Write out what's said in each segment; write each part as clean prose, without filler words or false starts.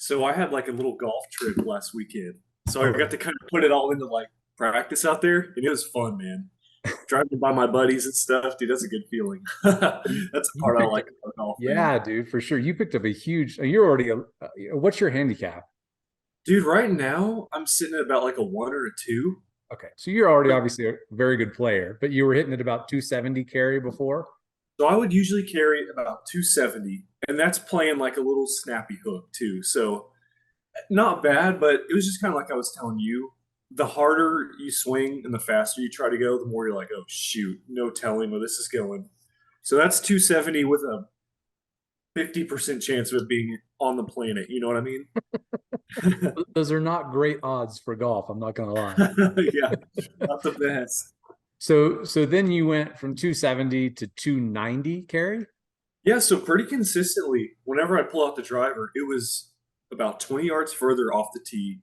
So I had like a little golf trip last weekend. So I Oh, got to kind of put it all into like practice out there, and it was fun, man. Driving by my buddies and stuff, dude, that's a good feeling. That's the you part I picked like up, about golf, man. yeah, dude, for sure. You picked up a huge, you're already what's your handicap? Dude, right now I'm sitting at about like a one or a two. Okay. So you're already But obviously a very good player, but you were hitting it about 270 carry before. so I would usually carry about 270, and that's playing like a little snappy hook too. So not bad, but it was just kind of like I was telling you. The harder you swing and the faster you try to go, the more you're like, oh shoot, no telling where this is going. So that's 270 with a 50% chance of it being on the planet. You know what I mean? Those are not great odds for golf, I'm not gonna lie. Yeah, not the best. So then you went from 270 to 290 carry. Yeah, so pretty consistently, whenever I pull out the driver, it was about 20 yards further off the tee.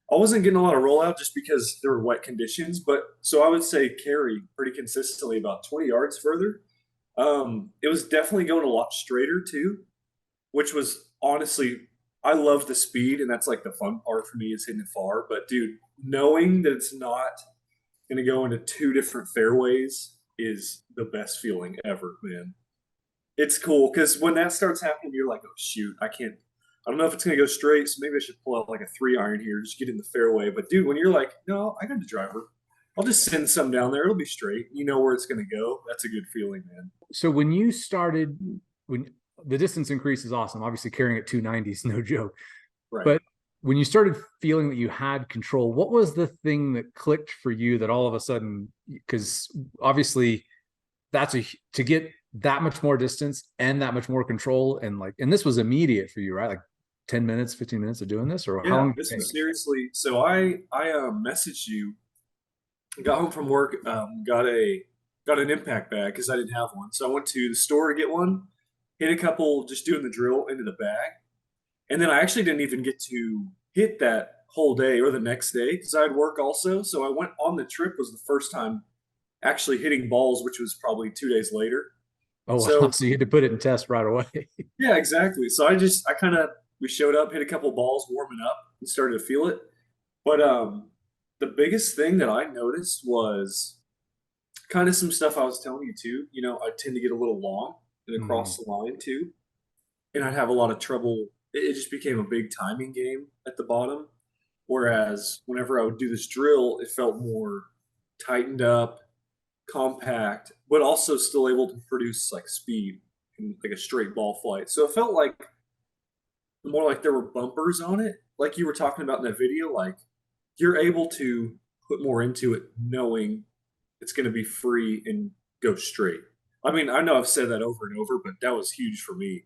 I wasn't getting a lot of rollout just because there were wet conditions, but so I would say carry pretty consistently about 20 yards further. It was definitely going a lot straighter too, which was honestly, I love the speed, and that's like the fun part for me is hitting it far. But dude, knowing that it's not going to go into two different fairways is the best feeling ever, man. It's cool because when that starts happening, you're like, oh shoot, I can't. I don't know if it's going to go straight, so maybe I should pull out like a 3 iron here, just get in the fairway. But dude, when you're like, no, I got the driver. I'll just send some down there. It'll be straight. You know where it's going to go. That's a good feeling, man. So when you started, when the distance increase is awesome, obviously carrying at 290 is no joke. Right. But when you started feeling that you had control, what was the thing that clicked for you that all of a sudden, because obviously that's to get that much more distance and that much more control, and like, and this was immediate for you, right? Like 10 minutes, 15 minutes of doing this, or how Yeah, long did this it take? was seriously. So I messaged you, got home from work, got an impact bag because I didn't have one. So I went to the store to get one, hit a couple just doing the drill into the bag, and then I actually didn't even get to hit that whole day or the next day because I had work also. So I went on the trip was the first time actually hitting balls, which was probably 2 days later. Oh wow. So So you had to put it in test right away. yeah, exactly. So I kind of we showed up, hit a couple balls, warming up, and started to feel it. But the biggest thing that I noticed was kind of some stuff I was telling you too. You know, I tend to get a little long and across Mhm. the line too, and I'd have a lot of trouble. It just became a big timing game at the bottom. Whereas whenever I would do this drill, it felt more tightened up, compact, but also still able to produce like speed and like a straight ball flight. So it felt like more like there were bumpers on it, like you were talking about in that video. Like you're able to put more into it, knowing it's going to be free and go straight. I mean, I know I've said that over and over, but that was huge for me.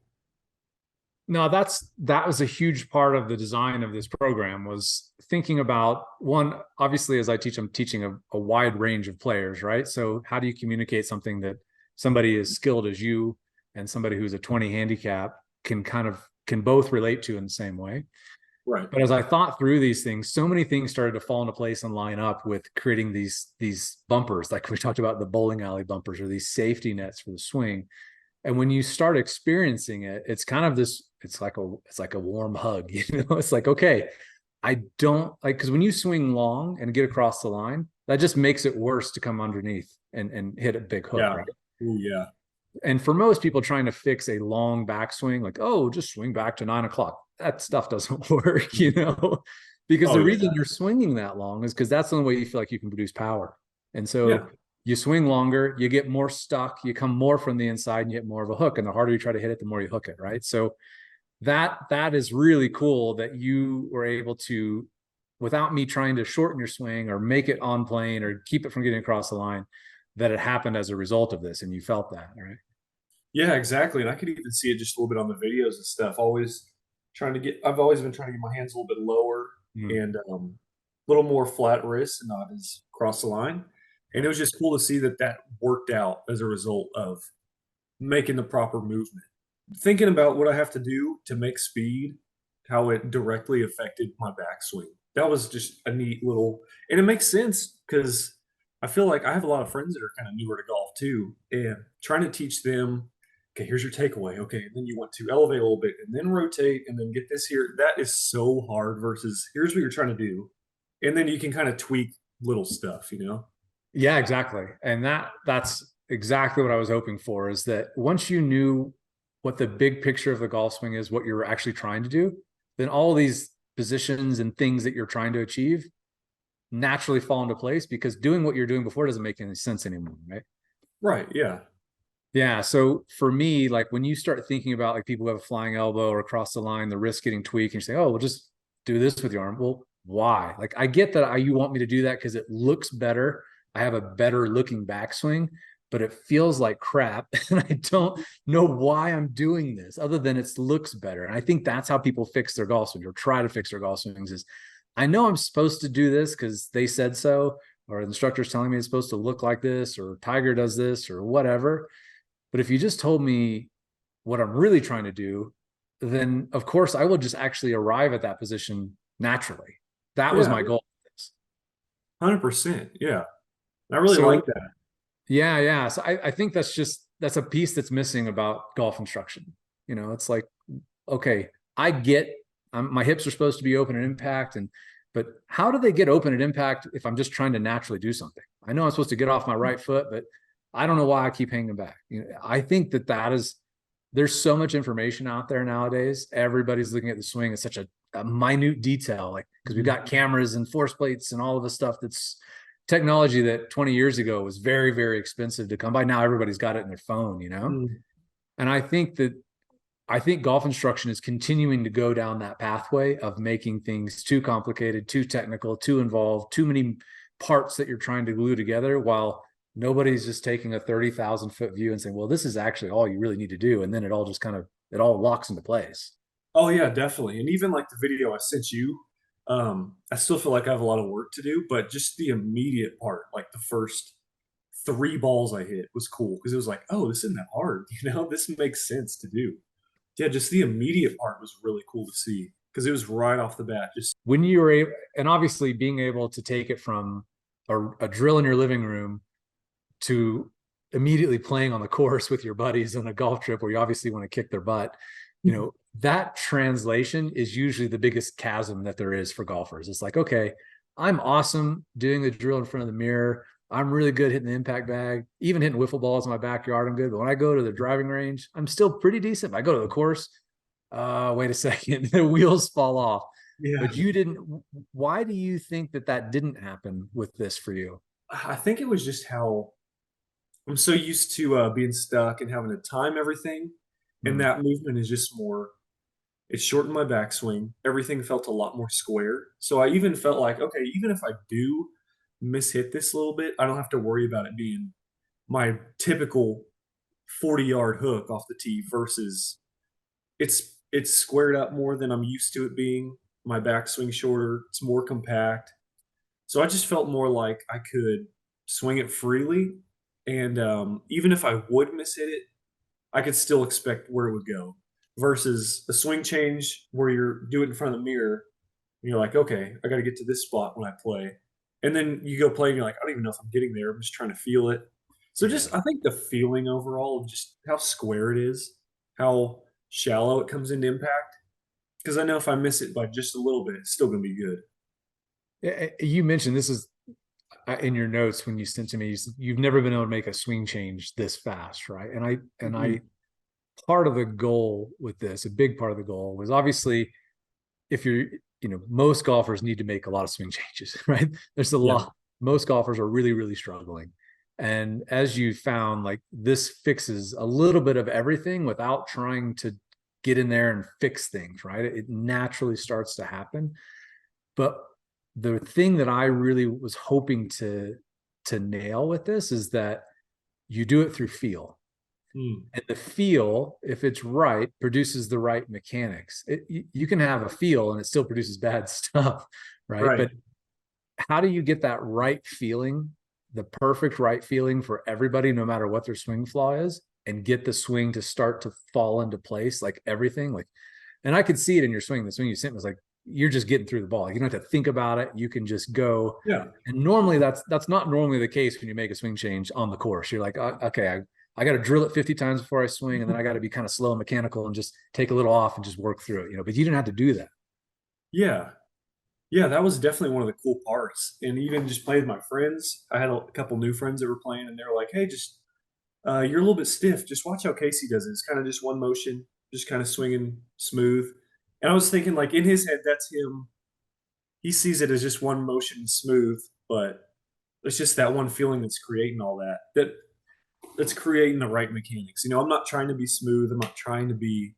No, that was a huge part of the design of this program, was thinking about one, obviously, as I teach, I'm teaching a wide range of players, right? So how do you communicate something that somebody as skilled as you and somebody who's a 20 handicap can both relate to in the same way? Right. But as I thought through these things, so many things started to fall into place and line up with creating these bumpers, like we talked about, the bowling alley bumpers, or these safety nets for the swing. And when you start experiencing it, it's kind of this, it's like a warm hug, you know. It's like, okay, I don't like, because when you swing long and get across the line, that just makes it worse to come underneath and hit a big hook, Yeah. right? Ooh, yeah. And for most people trying to fix a long backswing, like, oh, just swing back to 9 o'clock, that stuff doesn't work, you know, because Oh, the yeah. reason you're swinging that long is because that's the only way you feel like you can produce power. And Yeah. so you swing longer, you get more stuck, you come more from the inside, and you get more of a hook. And the harder you try to hit it, the more you hook it, right? So that is really cool that you were able to, without me trying to shorten your swing or make it on plane or keep it from getting across the line, that it happened as a result of this, and you felt that, right? Yeah, exactly. And I could even see it just a little bit on the videos and stuff. I've always been trying to get my hands a little bit lower Mm. and a little more flat wrist and not as across the line. And it was just cool to see that that worked out as a result of making the proper movement. Thinking about what I have to do to make speed, how it directly affected my backswing. That was just a neat little, and it makes sense because I feel like I have a lot of friends that are kind of newer to golf too, and trying to teach them okay, here's your takeaway. Okay, and then you want to elevate a little bit and then rotate and then get this here. That is so hard versus here's what you're trying to do. And then you can kind of tweak little stuff, you know? Yeah, exactly. And that's exactly what I was hoping for, is that once you knew what the big picture of the golf swing is, what you're actually trying to do, then all these positions and things that you're trying to achieve naturally fall into place, because doing what you're doing before doesn't make any sense anymore, right? Right. Yeah. Yeah. So for me, like when you start thinking about like people who have a flying elbow or across the line, the wrist getting tweaked, and you say, oh, we'll just do this with your arm. Well, why? Like I get that you want me to do that because it looks better. I have a better looking backswing, but it feels like crap. And I don't know why I'm doing this other than it looks better. And I think that's how people fix their golf swings or try to fix their golf swings is, I know I'm supposed to do this because they said so, or the instructor's telling me it's supposed to look like this, or Tiger does this, or whatever. But if you just told me what I'm really trying to do, then of course I will just actually arrive at that position naturally. That was Yeah. my goal. 100%. Yeah. I really So like that. yeah. So I think that's a piece that's missing about golf instruction. You know, it's like, okay, I get my hips are supposed to be open at impact, but how do they get open at impact if I'm just trying to naturally do something? I know I'm supposed to get off my right foot, but I don't know why I keep hanging back. You know, I think there's so much information out there nowadays. Everybody's looking at the swing as such a minute detail, like because we've got cameras and force plates and all of the stuff that's technology that 20 years ago was very, very expensive to come by. Now everybody's got it in their phone, you know? Mm. And I think golf instruction is continuing to go down that pathway of making things too complicated, too technical, too involved, too many parts that you're trying to glue together, while nobody's just taking a 30,000 foot view and saying, well, this is actually all you really need to do. And then it all just it all locks into place. Oh yeah, definitely. And even like the video I sent you, I still feel like I have a lot of work to do, but just the immediate part, like the first three balls I hit was cool because it was like, oh, this isn't that hard, you know, this makes sense to do. Yeah, just the immediate part was really cool to see because it was right off the bat. Just When you were able, and obviously being able to take it from a drill in your living room to immediately playing on the course with your buddies on a golf trip where you obviously want to kick their butt, you know, that translation is usually the biggest chasm that there is for golfers. It's like, okay, I'm awesome doing the drill in front of the mirror. I'm really good hitting the impact bag, even hitting wiffle balls in my backyard. I'm good. But when I go to the driving range, I'm still pretty decent. If I go to the course, wait a second, the wheels fall off. yeah, But you didn't. Why do you think that didn't happen with this for you? I think it was just how I'm so used to being stuck and having to time everything, and Hmm. that movement is just more. It shortened my backswing. Everything felt a lot more square. So I even felt like, okay, even if I do mishit this a little bit, I don't have to worry about it being my typical 40-yard hook off the tee versus it's squared up more than I'm used to it being. My backswing shorter, it's more compact. So I just felt more like I could swing it freely, and even if I would miss hit it, I could still expect where it would go. Versus a swing change where you're doing it in front of the mirror, and you're like, okay, I got to get to this spot when I play, and then you go play, and you're like, I don't even know if I'm getting there. I'm just trying to feel it. So Yeah. just I think the feeling overall of just how square it is, how shallow it comes into impact. Because I know if I miss it by just a little bit, it's still going to be good. You mentioned this is in your notes when you sent to me. You've never been able to make a swing change this fast, right? And I Mhm. part of the goal with this, a big part of the goal was obviously if you're, most golfers need to make a lot of swing changes, right? There's a Yeah. lot. Most golfers are really, really struggling. And as you found, like this fixes a little bit of everything without trying to get in there and fix things, right? It naturally starts to happen. But the thing that I really was hoping to nail with this is that you do it through feel. Mm. And the feel, if it's right, produces the right mechanics. You can have a feel and it still produces bad stuff, right? Right. But how do you get that right feeling, the perfect right feeling for everybody, no matter what their swing flaw is, and get the swing to start to fall into place, like everything? Like, and I could see it in your swing. The swing you sent was like you're just getting through the ball. Like, you don't have to think about it. You can just go. Yeah. And normally that's not normally the case when you make a swing change on the course. You're like, okay, I got to drill it 50 times before I swing, and then I got to be kind of slow and mechanical and just take a little off and just work through it, but you didn't have to do that. Yeah. Yeah, that was definitely one of the cool parts. And even just playing with my friends, I had a couple new friends that were playing, and they were like, "Hey, just you're a little bit stiff. Just watch how Casey does it. It's kind of just one motion, just kind of swinging smooth." And I was thinking, like in his head, that's him. He sees it as just one motion smooth, but it's just that one feeling that's creating all that's creating the right mechanics. I'm not trying to be smooth. I'm not trying to be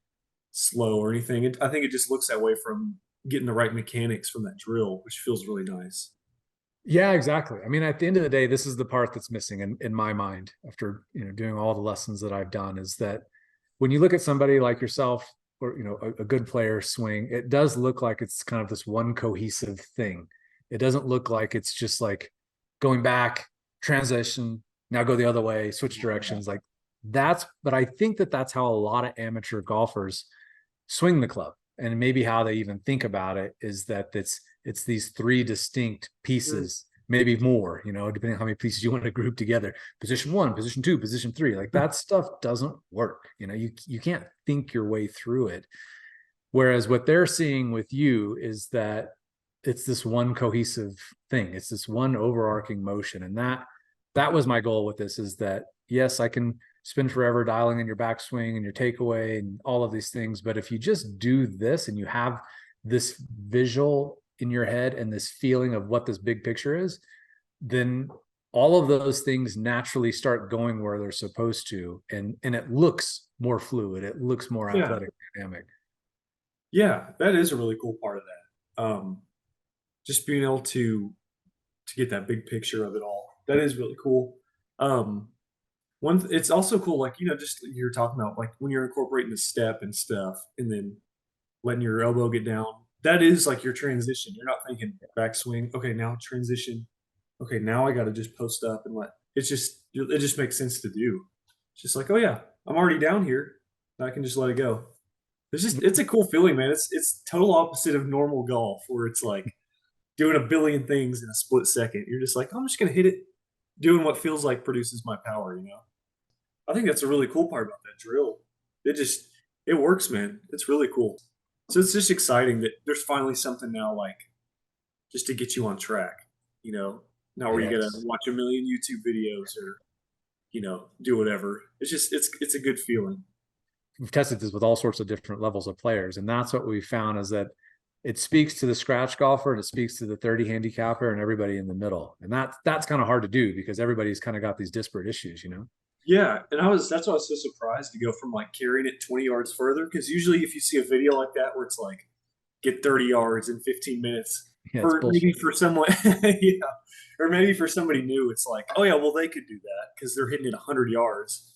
slow or anything. I think it just looks that way from getting the right mechanics from that drill, which feels really nice. Yeah, exactly. I mean, at the end of the day, this is the part that's missing in my mind after, doing all the lessons that I've done, is that when you look at somebody like yourself or, a good player swing, it does look like it's kind of this one cohesive thing. It doesn't look like it's just like going back, transition, now go the other way, switch directions. Like but I think that that's how a lot of amateur golfers swing the club. And maybe how they even think about it is that it's these three distinct pieces, maybe more, depending on how many pieces you want to group together. Position 1, position 2, position 3. Like that stuff doesn't work. You can't think your way through it. Whereas what they're seeing with you is that it's this one cohesive thing. It's this one overarching motion. And that was my goal with this, is that yes, I can spend forever dialing in your backswing and your takeaway and all of these things. But if you just do this and you have this visual in your head and this feeling of what this big picture is, then all of those things naturally start going where they're supposed to. And it looks more fluid. It looks more Yeah. athletic, dynamic. Yeah, that is a really cool part of that. Just being able to get that big picture of it all. That is really cool. Um, it's also cool, like just you're talking about, like when you're incorporating the step and stuff, and then letting your elbow get down. That is like your transition. You're not thinking backswing. Okay, now transition. Okay, now I got to just post up and it just makes sense to do. It's just like, oh yeah, I'm already down here. I can just let it go. It's a cool feeling, man. It's total opposite of normal golf, where it's like doing a billion things in a split second. You're just like, I'm just gonna hit it, doing what feels like produces my power. I think that's a really cool part about that drill. It works, man. It's really cool. So it's just exciting that there's finally something now, like just to get you on track. Not where you gotta Yes. watch a million YouTube videos or do whatever. It's a good feeling. We've tested this with all sorts of different levels of players. And that's what we found, is that it speaks to the scratch golfer and it speaks to the 30 handicapper and everybody in the middle. And that's kind of hard to do because everybody's kind of got these disparate issues. Yeah, and that's why I was so surprised to go from like carrying it 20 yards further, because usually if you see a video like that where it's like get 30 yards in 15 minutes, Yeah, it's for maybe bullshit. for someone yeah, or maybe for somebody new it's like, oh yeah, well they could do that because they're hitting it 100 yards.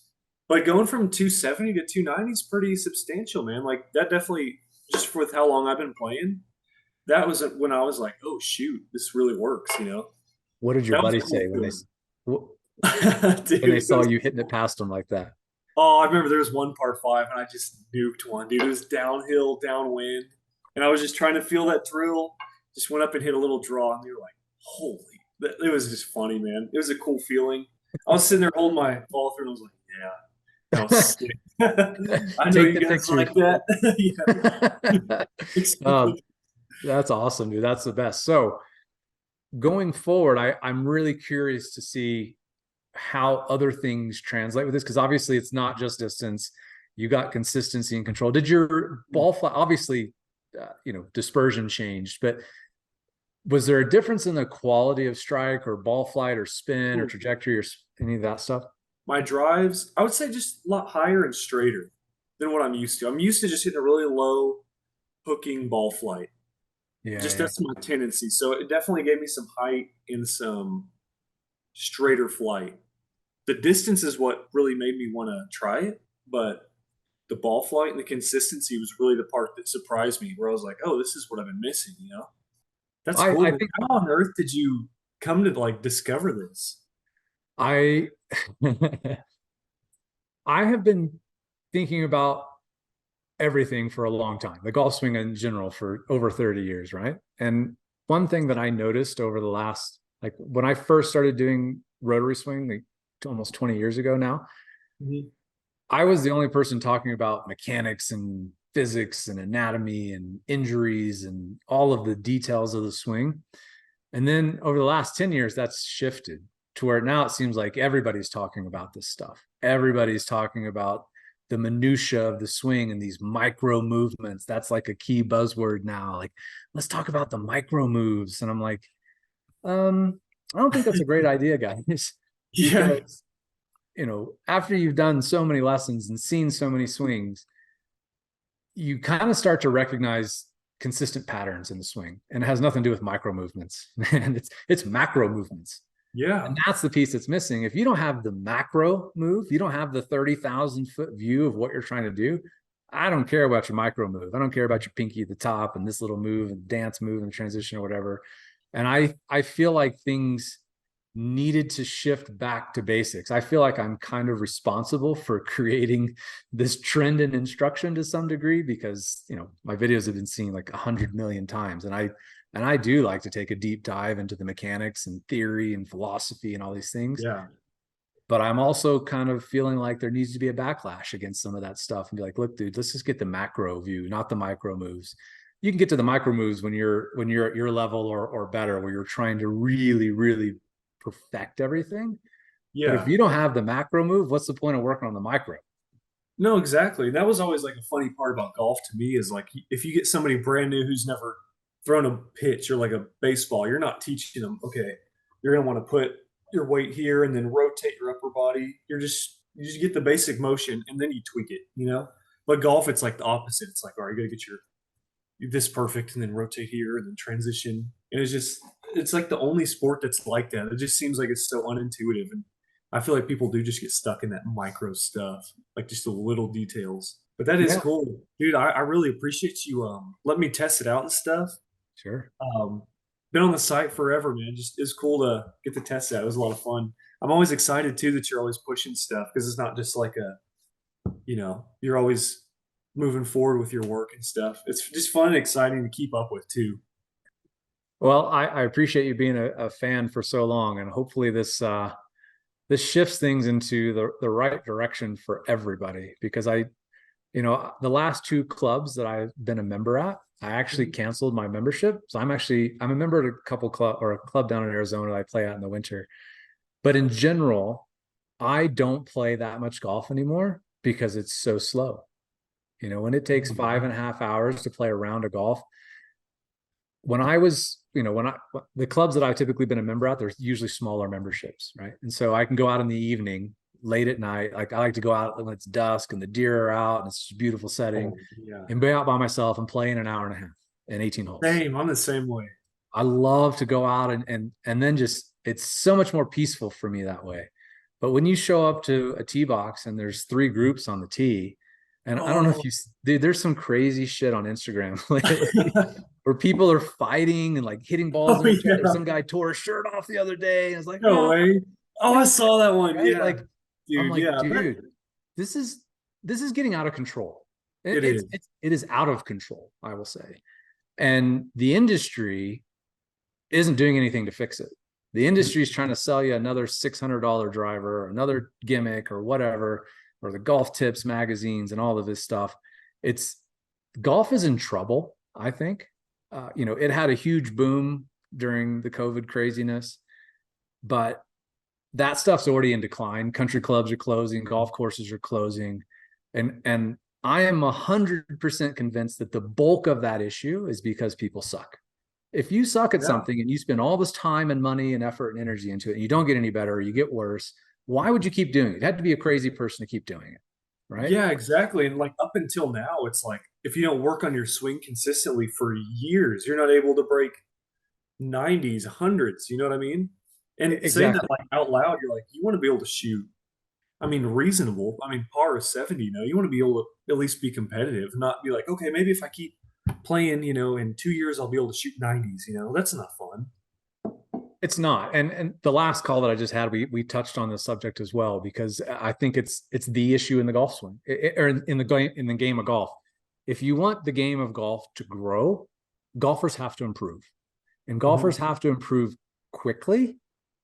But going from 270 to 290 is pretty substantial, man. Like that definitely, just with how long I've been playing, that was when I was like, oh shoot, this really works. What did your That was buddy a cool say when feeling. when they Dude, saw you hitting it past them like that? oh, I remember there was one par five and I just nuked one, dude. It was downhill, downwind, and I was just trying to feel that drill. Just went up and hit a little draw, and they were like, "Holy!" It was just funny, man. It was a cool feeling. I was sitting there holding my follow through, and I was like, "Yeah, that was sick." I know Take you the guys pictures. like that. Yeah. Oh, that's awesome, dude. That's the best. So going forward, I'm really curious to see how other things translate with this, because obviously it's not just distance. You got consistency and control. Did your ball fly, obviously, dispersion changed, but was there a difference in the quality of strike or ball flight or spin or trajectory or any of that stuff? My drives, I would say, just a lot higher and straighter than what I'm used to. I'm used to just hitting a really low hooking ball flight. Yeah, Just yeah. that's my tendency. So it definitely gave me some height and some straighter flight. The distance is what really made me want to try it, but the ball flight and the consistency was really the part that surprised me, where I was like, oh, this is what I've been missing. That's cool, I man. think How on earth did you come to like discover this? I I have been thinking about everything for a long time, the golf swing in general for over 30 years, right? And one thing that I noticed over the last, like when I first started doing rotary swing, like almost 20 years ago now, Mhm. I was the only person talking about mechanics and physics and anatomy and injuries and all of the details of the swing. And then over the last 10 years, that's shifted to where now it seems like everybody's talking about this stuff. Everybody's talking about the minutia of the swing and these micro movements. That's like a key buzzword now. Like, let's talk about the micro moves. And I'm like, I don't think that's a great idea, guys, Yeah. because after you've done so many lessons and seen so many swings, you kind of start to recognize consistent patterns in the swing, and it has nothing to do with micro movements. And it's macro movements. Yeah. And that's the piece that's missing. If you don't have the macro move, you don't have the 30,000-foot view of what you're trying to do. I don't care about your micro move. I don't care about your pinky at the top and this little move and dance move and transition or whatever. And I feel like things needed to shift back to basics. I feel like I'm kind of responsible for creating this trend in instruction to some degree, because my videos have been seen like 100 million times, and I do like to take a deep dive into the mechanics and theory and philosophy and all these things. Yeah. But I'm also kind of feeling like there needs to be a backlash against some of that stuff and be like, look, dude, let's just get the macro view, not the micro moves. You can get to the micro moves when you're at your level or better, where you're trying to really, really perfect everything. But if Yeah. you don't have the macro move, what's the point of working on the micro? No, exactly. That was always like a funny part about golf to me is like if you get somebody brand new who's never thrown a pitch or like a baseball, you're not teaching them, okay, you're going to want to put your weight here and then rotate your upper body. You just get the basic motion and then you tweak it, you know? But golf, it's like the opposite. It's like, all right, you got to get your this perfect and then rotate here and then transition. And it's like the only sport that's like that. It just seems like it's so unintuitive. And I feel like people do just get stuck in that micro stuff, like just the little details. But that is Yeah, cool. Dude, I really appreciate you letting me test it out and stuff. sure. Um been on the site forever, man. Just it's cool to get the test out. It was a lot of fun. I'm always excited too that you're always pushing stuff because it's not just like you're always moving forward with your work and stuff. It's just fun and exciting to keep up with too. Well, I appreciate you being a fan for so long, and hopefully this shifts things into the right direction for everybody. Because the last two clubs that I've been a member at, I actually canceled my membership. So I'm a member at a couple club or a club down in Arizona that I play at in the winter. But in general, I don't play that much golf anymore because it's so slow. When it takes 5.5 hours to play a round of golf, when I was, the clubs that I've typically been a member at, there's usually smaller memberships, right? And so I can go out in the evening, late at night. Like I like to go out when it's dusk and the deer are out and it's a beautiful setting, Oh, yeah. and be out by myself and play in an hour and a half and 18 holes. Same. I'm the same way. I love to go out and then just, it's so much more peaceful for me that way. But when you show up to a tee box and there's three groups on the tee, and I don't know if Oh, dude, there's some crazy shit on Instagram lately where people are fighting and like hitting balls oh in each other. yeah. Some guy tore his shirt off the other day and it's like, No oh, way. Oh, I saw that one. right? Yeah, Like, I'm dude. like, Yeah, that dude, this is getting out of control. it is. It is out of control, I will say. And the industry isn't doing anything to fix it. The industry is trying to sell you another $600 driver or another gimmick or whatever, or the golf tips magazines and all of this stuff. It's golf is in trouble, I think. It had a huge boom during the COVID craziness, but that stuff's already in decline. Country clubs are closing, golf courses are closing, and I am 100% convinced that the bulk of that issue is because people suck. If you suck at Yeah. something and you spend all this time and money and effort and energy into it, and you don't get any better, or you get worse, why would you keep doing it? You had to be a crazy person to keep doing it, right? Yeah, exactly. And like up until now, it's like if you don't work on your swing consistently for years, you're not able to break 90s, hundreds. You know what I mean? And saying that Exactly. like out loud, you're like, you want to be able to shoot. I mean, reasonable. I mean, par is 70. You want to be able to at least be competitive, not be like, okay, maybe if I keep playing, in 2 years I'll be able to shoot 90s. That's not fun. It's not. And the last call that I just had, we touched on this subject as well, because I think it's the issue in the golf swing, or in the game of golf. If you want the game of golf to grow, golfers have to improve. And Mhm. golfers have to improve quickly,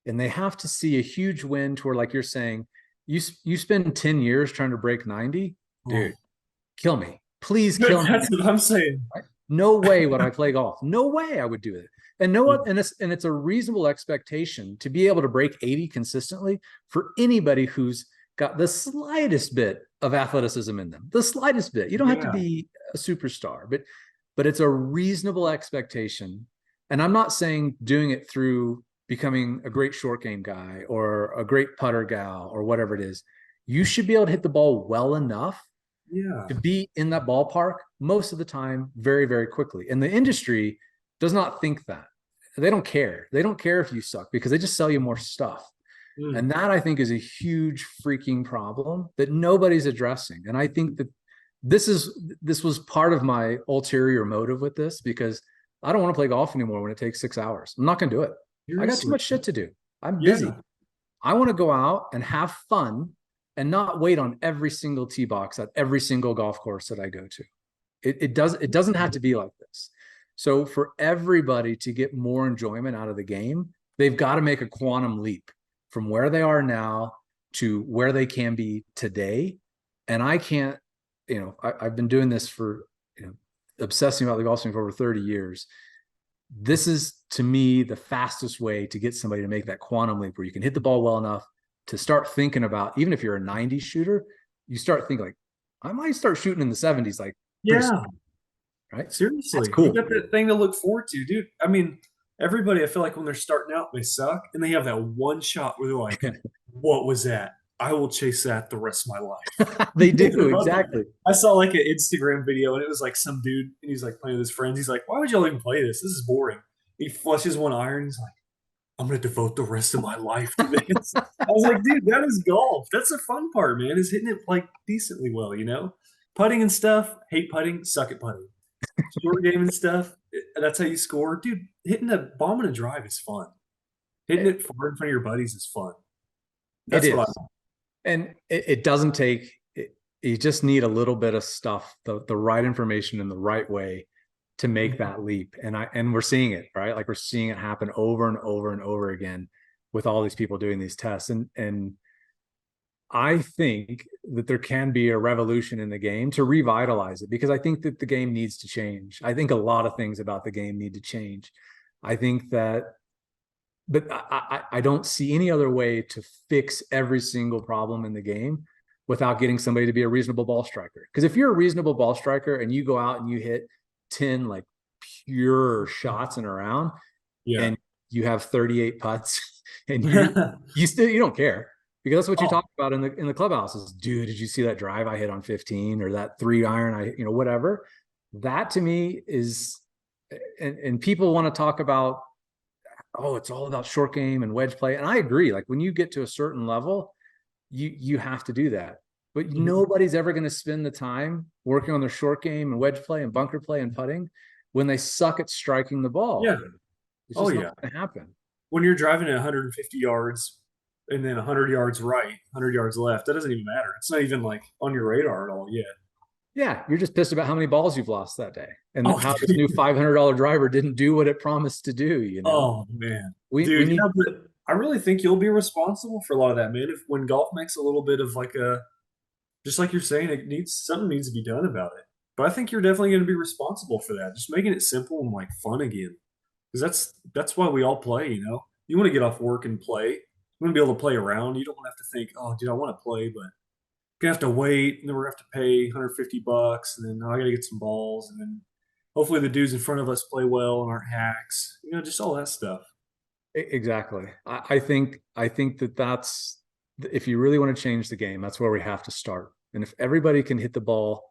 and they have to see a huge win to where, like you're saying, You spend 10 years trying to break 90, Oh, dude, kill me. Please kill me. that's what I'm saying. Right? No way would I play golf. No way I would do it. And no Yeah. one, and it's a reasonable expectation to be able to break 80 consistently for anybody who's got the slightest bit of athleticism in them. The slightest bit. You don't have to Yeah. be a superstar, but it's a reasonable expectation. And I'm not saying doing it through becoming a great short game guy or a great putter gal or whatever it is. You should be able to hit the ball well enough Yeah. to be in that ballpark most of the time very, very quickly. And the industry does not think that. They don't care. They don't care if you suck because they just sell you more stuff. Mm. And that I think is a huge freaking problem that nobody's addressing. And I think that this was part of my ulterior motive with this because I don't want to play golf anymore when it takes 6 hours. I'm not going to do it. I got too Seriously. much shit to do. I'm busy. Yeah. I want to go out and have fun and not wait on every single tee box at every single golf course that I go to. It doesn't have to be like this. So for everybody to get more enjoyment out of the game, they've got to make a quantum leap from where they are now to where they can be today. And I can't, I've been doing this for, obsessing about the golf swing for over 30 years. This is to me the fastest way to get somebody to make that quantum leap where you can hit the ball well enough to start thinking about, even if you're a 90 shooter, you start thinking like, I might start shooting in the 70s, like pretty soon, Yeah. right? That's Seriously. You cool. got that thing to look forward to, dude. I mean, everybody, I feel like when they're starting out, they suck, and they have that one shot where they're like, what was that? I will chase that the rest of my life. They do, exactly. I saw like an Instagram video and it was like some dude and he's like playing with his friends. He's like, why would y'all even play this? This is boring. He flushes one iron. He's like, I'm gonna devote the rest of my life to this. I was like, dude, that is golf. That's the fun part, man, is hitting it like decently well, you know? Putting and stuff, hate putting, suck at putting. Short game and stuff, that's how you score. Dude, hitting a bomb and a drive is fun. Hitting it far in front of your buddies is fun. It That's what I is. And it doesn't take, you just need a little bit of stuff, the right information in the right way to make that leap. And we're seeing it, right? Like we're seeing it happen over and over and over again with all these people doing these tests. And I think that there can be a revolution in the game to revitalize it because I think that the game needs to change. I think a lot of things about the game need to change. I think that, but I don't see any other way to fix every single problem in the game without getting somebody to be a reasonable ball striker. Because if you're a reasonable ball striker and you go out and you hit 10 like pure shots in a round yeah. and you have 38 putts and you don't care because that's what you Oh, talk about in the clubhouses. Dude, did you see that drive I hit on 15 or that 3 iron whatever? That to me is, and people want to talk about, oh, it's all about short game and wedge play. And I agree. Like when you get to a certain level, you have to do that. But mhm. nobody's ever going to spend the time working on their short game and wedge play and bunker play and putting when they suck at striking the ball. Yeah. It's Oh, just not yeah. going to happen. When you're driving at 150 yards and then 100 yards right, 100 yards left, that doesn't even matter. It's not even like on your radar at all yet. Yeah, you're just pissed about how many balls you've lost that day and Oh, how this new $500 driver didn't do what it promised to do. oh man, We dude. need. But I really think you'll be responsible for a lot of that, man. If when golf makes a little bit of like a, just like you're saying, something needs to be done about it. But I think you're definitely going to be responsible for that. Just making it simple and like fun again, because that's why we all play. You know, you want to get off work and play. You want to be able to play around. You don't want to have to think, oh, dude, I want to play, but gonna have to wait, and then we're gonna have to pay $150, and then I gotta get some balls, and then hopefully the dudes in front of us play well and aren't hacks. You know, just all that stuff. Exactly. I think that's, if you really want to change the game, that's where we have to start. And if everybody can hit the ball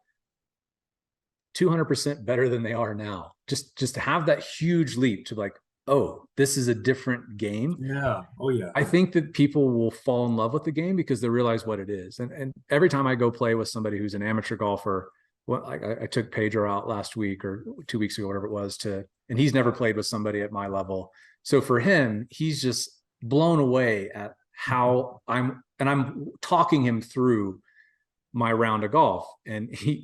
200% better than they are now, just to have that huge leap to like, oh, this is a different game. Yeah. Oh yeah. I think that people will fall in love with the game because they realize what it is. And every time I go play with somebody who's an amateur golfer, well, I took Pedro out last week or 2 weeks ago, whatever it was, and he's never played with somebody at my level. So for him, he's just blown away at how I'm talking him through my round of golf. And he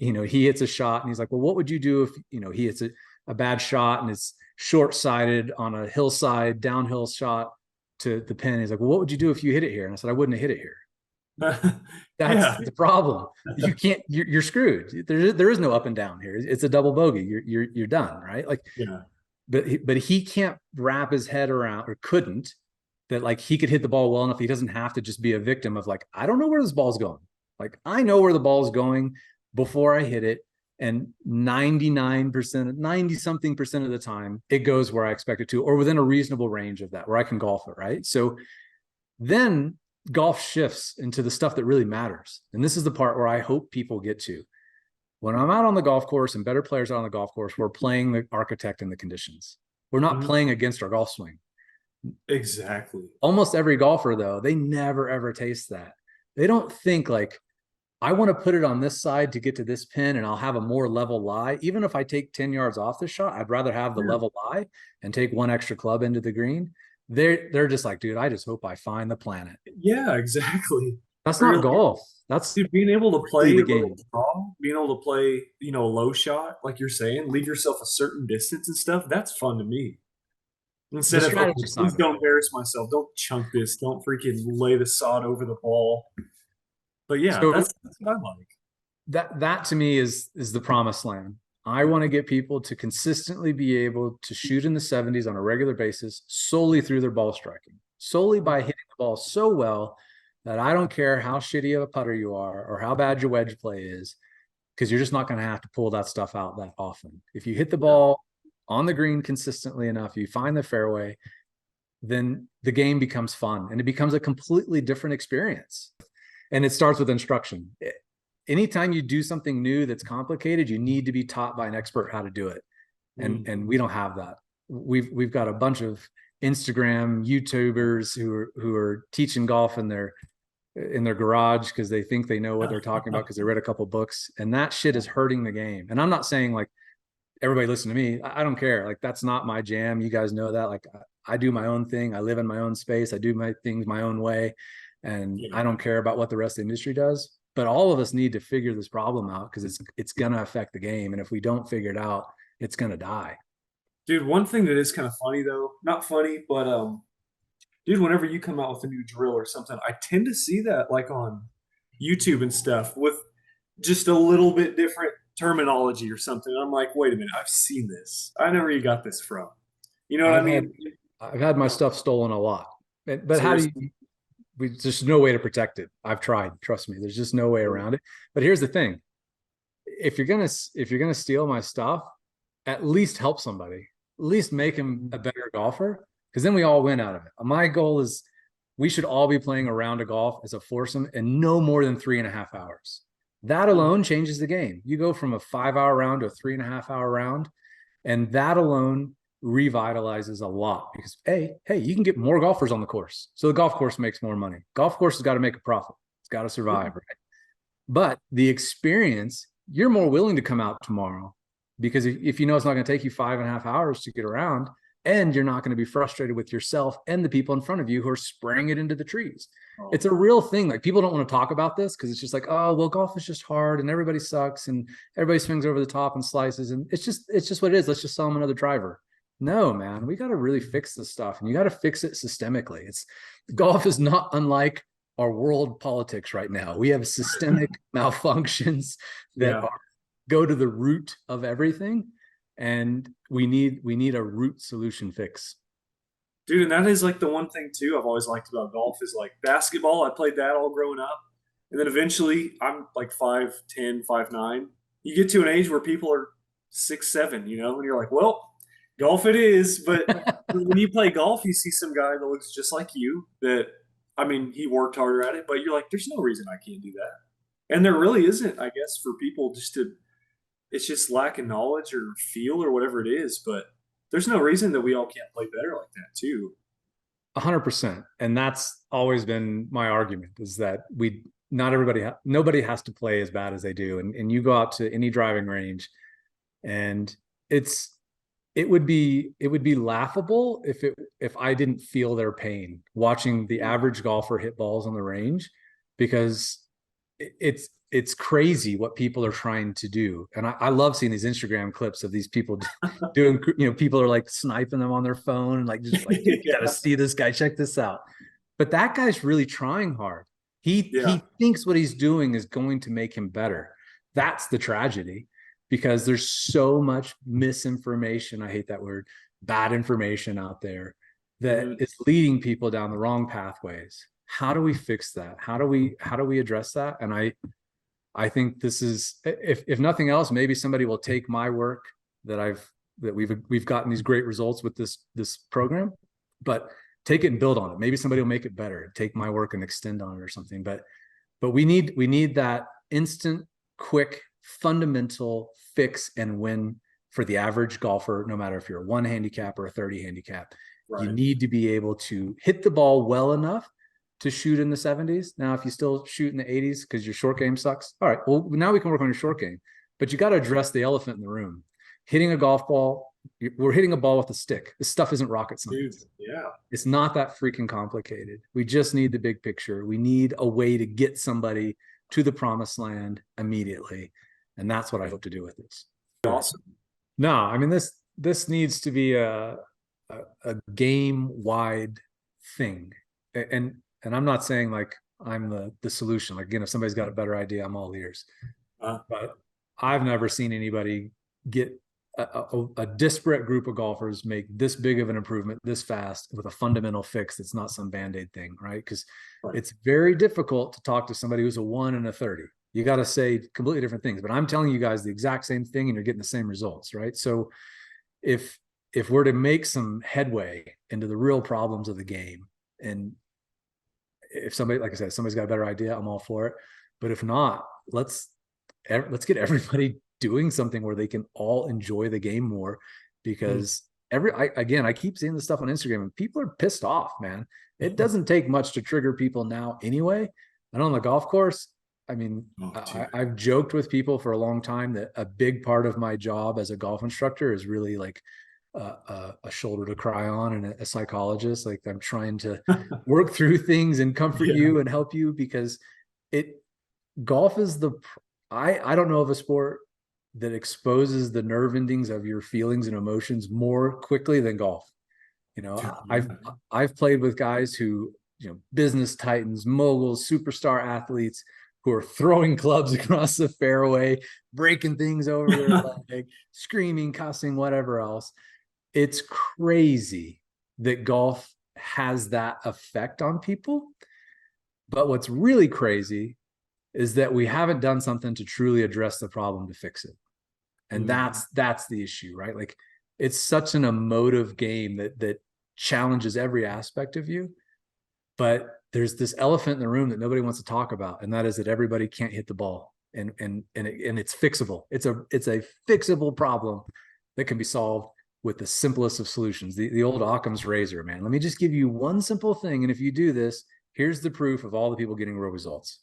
hits a shot and he's like, well, what would you do if, he hits a bad shot and it's short-sighted on a hillside downhill shot to the pin. He's like, well, what would you do if you hit it here? And I said, I wouldn't have hit it here. That's Yeah. the problem. You can't, you're screwed. There is no up and down here. It's a double bogey. You're done, right? Like, Yeah. but he can't wrap his head around, or couldn't, that like he could hit the ball well enough. He doesn't have to just be a victim of like, I don't know where this ball's going. Like, I know where the ball's going before I hit it. And 99%, 90 something percent of the time, it goes where I expect it to, or within a reasonable range of that, where I can golf it, right? So then golf shifts into the stuff that really matters. And this is the part where I hope people get to. When I'm out on the golf course and better players out on the golf course, we're playing the architect and the conditions. We're not Mhm. playing against our golf swing. Exactly. Almost every golfer, though, they never ever taste that. They don't think like, I want to put it on this side to get to this pin and I'll have a more level lie. Even if I take 10 yards off the shot, I'd rather have the Yeah. level lie and take one extra club into the green. They're just like, dude, I just hope I find the planet. Yeah, exactly. That's Or you're not like, golf. That's dude, being able to really play the a little game. draw, being able to play, a low shot, like you're saying, leave yourself a certain distance and stuff, that's fun to me. The Instead of, okay, strategy please side of it. don't embarrass myself. Don't chunk this. Don't freaking lay the sod over the ball. But yeah, So that's what I like. that to me is the promised land. I want to get people to consistently be able to shoot in the 70s on a regular basis solely through their ball striking, solely by hitting the ball so well that I don't care how shitty of a putter you are or how bad your wedge play is, because you're just not going to have to pull that stuff out that often. If you hit the Yeah. ball on the green consistently enough, you find the fairway, then the game becomes fun and it becomes a completely different experience. And it starts with instruction. Anytime you do something new that's complicated, you need to be taught by an expert how to do it. And we don't have that. We've got a bunch of Instagram YouTubers who are teaching golf in their garage because they think they know what they're talking about because they read a couple books, and that shit is hurting the game. And I'm not saying like everybody listen to me. I don't care. Like, that's not my jam. You guys know that. Like, I do my own thing. I live in my own space. I do my things my own way. And Yeah. I don't care about what the rest of the industry does. But all of us need to figure this problem out because it's gonna affect the game. And if we don't figure it out, it's gonna die. Dude, one thing that is kind of funny though, not funny, but dude, whenever you come out with a new drill or something, I tend to see that like on YouTube and stuff with just a little bit different terminology or something. I'm like, wait a minute, I've seen this. I know where you got this from. You know what I I've mean? had I've had my stuff stolen a lot. But how do Seriously. you there's no way to protect it. I've tried, trust me. There's just no way around it. But here's the thing. If you're gonna steal my stuff, at least help somebody. At least make him a better golfer, because then we all win out of it. My goal is we should all be playing a round of golf as a foursome in no more than 3.5 hours. That alone changes the game. You go from a 5 hour round to a 3.5 hour round, and that alone revitalizes a lot because hey, you can get more golfers on the course. So the golf course makes more money. Golf course has got to make a profit. It's got to survive, right? But the experience, you're more willing to come out tomorrow because if you know it's not going to take you 5.5 hours to get around, and you're not going to be frustrated with yourself and the people in front of you who are spraying it into the trees. Oh, It's a real thing. Like, people don't want to talk about this because it's just like, oh, well, golf is just hard and everybody sucks and everybody swings over the top and slices. And it's just what it is. Let's just sell them another driver. No, man, we got to really fix this stuff, and you got to fix it systemically. Golf is not unlike our world politics right now. We have systemic malfunctions that yeah. go to the root of everything, and we need a root solution fix. Dude, and that is like the one thing too I've always liked about golf is like basketball. I played that all growing up. And then eventually I'm like 5'10", 5'9". You get to an age where people are 6'7", and you're like, well, golf it is. But when you play golf, you see some guy that looks just like you that, I mean, he worked harder at it, but you're like, there's no reason I can't do that. And there really isn't, I guess, for people just to, it's just lack of knowledge or feel or whatever it is. But there's no reason that we all can't play better like that too. 100%. And that's always been my argument, is that not everybody, nobody has to play as bad as they do. And you go out to any driving range, and it would be laughable if I didn't feel their pain watching the average golfer hit balls on the range, because it's crazy what people are trying to do. And I love seeing these Instagram clips of these people doing, people are like sniping them on their phone and like, just like, you got to Yeah. see this guy, check this out. But that guy's really trying hard. Yeah. He thinks what he's doing is going to make him better. That's the tragedy, because there's so much misinformation. I hate that word, bad information out there that Mhm. is leading people down the wrong pathways. How do we fix that? How do we address that? And I think this is, if nothing else, maybe somebody will take my work that we've gotten these great results with this program, but take it and build on it. Maybe somebody will make it better, take my work and extend on it or something. But we need that instant, quick, fundamental fix and win for the average golfer, no matter if you're a 1 handicap or a 30 handicap. You Right. need to be able to hit the ball well enough to shoot in the 70s. Now, if you still shoot in the 80s because your short game sucks, all right, well, now we can work on your short game. But you got to address the elephant in the room. Hitting a golf ball, we're hitting a ball with a stick. This stuff isn't rocket Dude, science. yeah. It's not that freaking complicated. We just need the big picture. We need a way to get somebody to the promised land immediately. And that's what I hope to do with this. Awesome. No, I mean, this needs to be a game wide thing. And I'm not saying like I'm the solution. Like, again, if somebody's got a better idea, I'm all ears. But I've never seen anybody get a disparate group of golfers make this big of an improvement this fast with a fundamental fix that's not some band-aid thing, right? Because it's very difficult to talk to somebody who's a 1 and a 30. You got to say completely different things, but I'm telling you guys the exact same thing and you're getting the same results, right? So if we're to make some headway into the real problems of the game, and if somebody, like I said, somebody's got a better idea, I'm all for it. But if not, let's get everybody doing something where they can all enjoy the game more, because I keep seeing this stuff on Instagram and people are pissed off, man. It doesn't take much to trigger people now anyway. And on the golf course, I mean, I've joked with people for a long time that a big part of my job as a golf instructor is really like a shoulder to cry on and a psychologist. Like, I'm trying to work through things and comfort you and help you, because golf is I don't know of a sport that exposes the nerve endings of your feelings and emotions more quickly than golf. You know, I've played with guys who, business titans, moguls, superstar athletes who are throwing clubs across the fairway, breaking things over their leg, screaming, cussing, whatever else. It's crazy that golf has that effect on people. But what's really crazy is that we haven't done something to truly address the problem to fix it. And that's the issue, right? Like, it's such an emotive game that challenges every aspect of you. But there's this elephant in the room that nobody wants to talk about, and that is that everybody can't hit the ball, and it's fixable. It's a fixable problem that can be solved with the simplest of solutions. The old Occam's razor, man. Let me just give you one simple thing, and if you do this, here's the proof of all the people getting real results.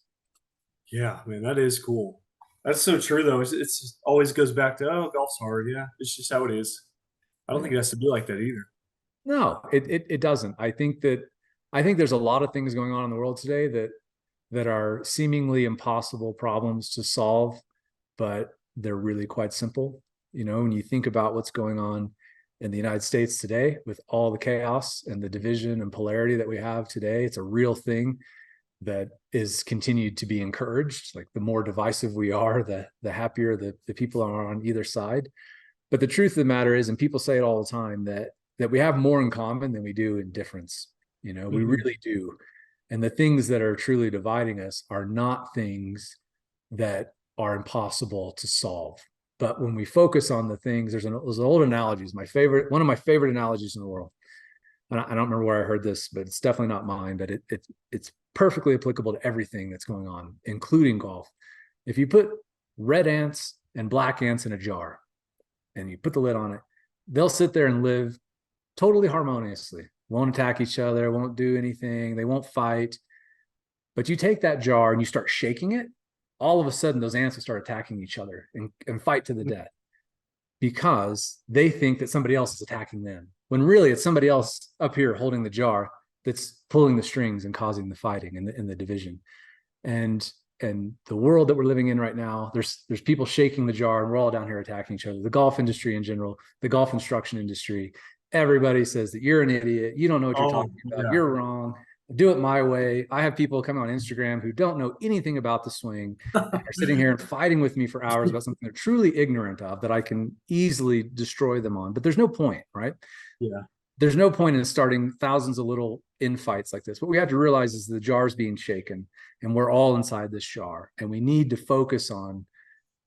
Yeah, man, that is cool. That's so true, though. It's just always goes back to, oh, golf's hard. Yeah, it's just how it is. I don't think it has to be like that either. No, it doesn't. I think there's a lot of things going on in the world today that are seemingly impossible problems to solve, but they're really quite simple. When you think about what's going on in the United States today with all the chaos and the division and polarity that we have today, it's a real thing that is continued to be encouraged. Like, the more divisive we are, the happier the people are on either side. But the truth of the matter is, and people say it all the time, that we have more in common than we do in difference. We really do. And the things that are truly dividing us are not things that are impossible to solve. But when we focus on the things, there's an old analogies. One of my favorite analogies in the world. And I don't remember where I heard this, but it's definitely not mine. But it's perfectly applicable to everything that's going on, including golf. If you put red ants and black ants in a jar, and you put the lid on it, they'll sit there and live totally harmoniously. Won't attack each other, won't do anything, they won't fight. But you take that jar and you start shaking it, all of a sudden those ants will start attacking each other and fight to the death, because they think that somebody else is attacking them, when really it's somebody else up here holding the jar that's pulling the strings and causing the fighting and the division. And the world that we're living in right now, there's people shaking the jar, and we're all down here attacking each other. The golf industry in general, the golf instruction industry, everybody says that you're an idiot, you don't know what you're talking about, you're wrong. do it my way. I have people come on Instagram who don't know anything about the swing and are sitting here and fighting with me for hours about something they're truly ignorant of that I can easily destroy them on. But there's no point, right? Yeah. There's no point in starting thousands of little infights like this. What we have to realize is the jar's being shaken and we're all inside this jar, and we need to focus on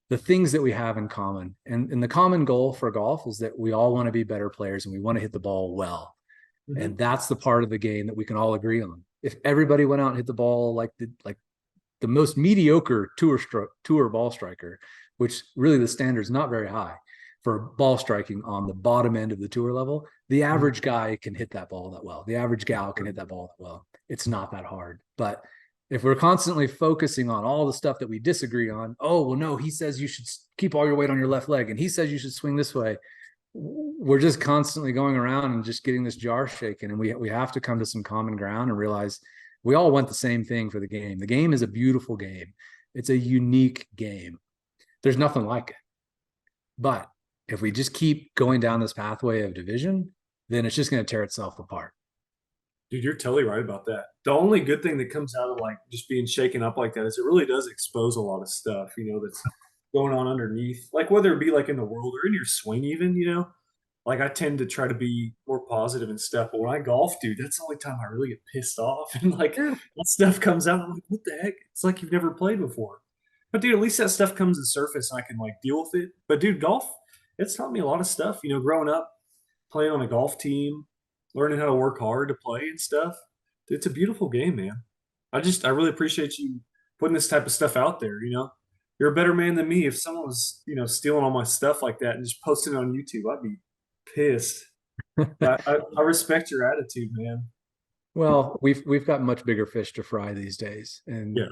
the things that we have in common. And the common goal for golf is that we all want to be better players and we want to hit the ball well. Mm-hmm. And that's the part of the game that we can all agree on. If everybody went out and hit the ball like the most mediocre tour ball striker, which really the standard is not very high for ball striking on the bottom end of the tour level, the average guy can hit that ball that well. The average gal can hit that ball that well. It's not that hard. But if we're constantly focusing on all the stuff that we disagree on, oh, well, no, he says you should keep all your weight on your left leg, and he says you should swing this way. We're just constantly going around and just getting this jar shaken. And we have to come to some common ground and realize we all want the same thing for the game. The game is a beautiful game. It's a unique game. There's nothing like it. But if we just keep going down this pathway of division, then it's just going to tear itself apart. Dude, you're totally right about that. The only good thing that comes out of like just being shaken up like that is it really does expose a lot of stuff, that's going on underneath. Like whether it be like in the world or in your swing even. Like I tend to try to be more positive and stuff, but when I golf, dude, that's the only time I really get pissed off. And like that stuff comes out, I'm like, what the heck? It's like you've never played before. But dude, at least that stuff comes to the surface and I can like deal with it. But dude, golf, it's taught me a lot of stuff, growing up, playing on a golf team, learning how to work hard to play and stuff. It's a beautiful game, man. I really appreciate you putting this type of stuff out there. You're a better man than me. If someone was, stealing all my stuff like that and just posting it on YouTube, I'd be pissed. I respect your attitude, man. Well, we've got much bigger fish to fry these days, and Yeah.